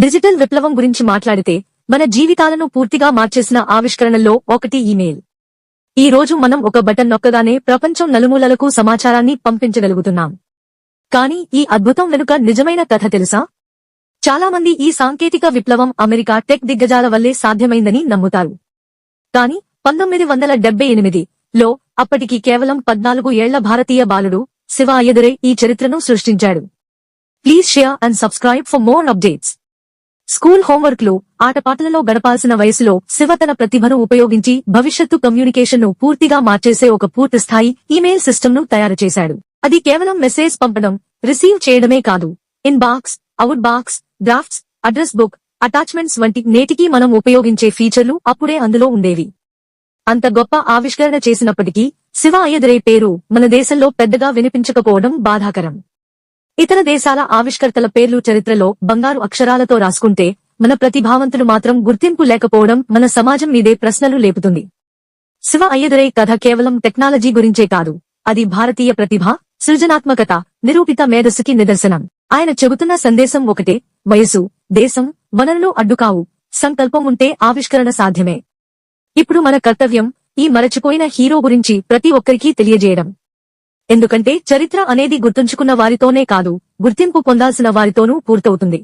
Digital విప్లవం గురించి మాట్లాడితే మన జీవితాలను పూర్తిగా మార్చేసిన ఆవిష్కరణల్లో ఒకటి ఈమెయిల్. ఈ రోజు మనం ఒక బటన్ నొక్కగానే ప్రపంచం నలుమూలలకు సమాచారాన్ని పంపించగలుగుతున్నాం. కానీ ఈ అద్భుతం వెనుక నిజమైన కథ తెలుసా? చాలామంది ఈ సాంకేతిక విప్లవం అమెరికా టెక్ దిగ్గజాల వల్లే సాధ్యమైందని నమ్ముతారు. కానీ 1978లో అప్పటికి కేవలం 14 ఏళ్ల భారతీయ బాలుడు శివ అయ్యదురై ఈ చరిత్రను సృష్టించాడు. Please share and subscribe for more updates. School హోంవర్క్లు, ఆటపాటలలో గడపాల్సిన వయసులో శివ తన ప్రతిభను ఉపయోగించి భవిష్యత్తు కమ్యూనికేషన్ను పూర్తిగా మార్చేసే ఒక పూర్తిస్థాయి ఈమెయిల్ సిస్టమ్ను తయారు చేశాడు. అది కేవలం మెసేజ్ పంపడం, రిసీవ్ చేయడమే కాదు, in box, out box, drafts, address book, attachments వంటి నేటికీ మనం ఉపయోగించే ఫీచర్లు అప్పుడే అందులో ఉండేవి. అంత గొప్ప ఆవిష్కరణ చేసినప్పటికీ శివ అయ్యదురై పేరు మన దేశంలో పెద్దగా వినిపించకపోవడం బాధాకరం. ఇతర దేశాల ఆవిష్కర్తల పేర్లు చరిత్రలో బంగారు అక్షరాలతో రాసుకుంటే మన ప్రతిభావంతులు మాత్రం గుర్తింపు లేకపోవడం మన సమాజం మీదే ప్రశ్నలు లేపుతుంది. శివ అయ్యదురై కథ కేవలం టెక్నాలజీ గురించే కాదు, అది భారతీయ ప్రతిభ, సృజనాత్మకత, నిరూపిత మేధస్సుకి నిదర్శనం. ఆయన చెబుతున్న సందేశం ఒకటే: వయసు, దేశం, వనరులు అడ్డుకావు, సంకల్పం ఉంటే ఆవిష్కరణ సాధ్యమే. ఇప్పుడు మన కర్తవ్యం ఈ మరచిపోయిన హీరో గురించి ప్రతి ఒక్కరికీ తెలియజేయడం. ఎందుకంటే చరిత్ర అనేది గుర్తుంచుకున్న వారితోనే కాదు, గుర్తింపు పొందాల్సిన వారితోనూ పూర్తవుతుంది.